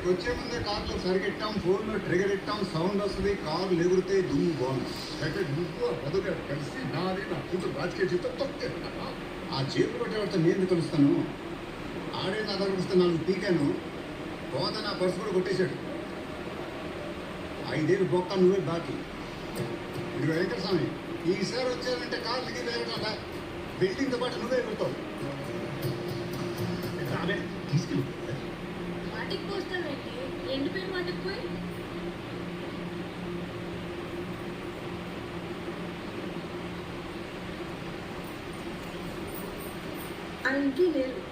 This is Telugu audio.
ఇక్కడికి వచ్చే ముందే కార్లో సరిగెట్టాం, ఫోన్లో ట్రిగర్ ఇట్టాం, సౌండ్ వస్తుంది, కారు ఎగురితే దుమ్ము బాగుంది. అయితే నువ్వు బదుగా కలిసి నాది నా కూతురు రాజకీయ జీవితం తొక్కే ఆ చేతులు కొట్టేవాడితో నేను కలుస్తాను. ఆడే నా దగ్గర వస్తే నాలుగు పీకాను, పోతా నా పర్సు కూడా కొట్టేశాడు. 5 ఏళ్ళు బొక్క నువ్వే బాకీ. ఇది వెంకట స్వామి, ఈసారి వచ్చానంటే కారు దిగి వేయకుండా బిల్డింగ్తో పాటు నువ్వే ఎగురుతావు. తీసుకెళ్ళి వాటికి పోస్తావేంటి? ఎండిపోయిన వాటికి పోయి ఆ ఇంట్లో లేరు.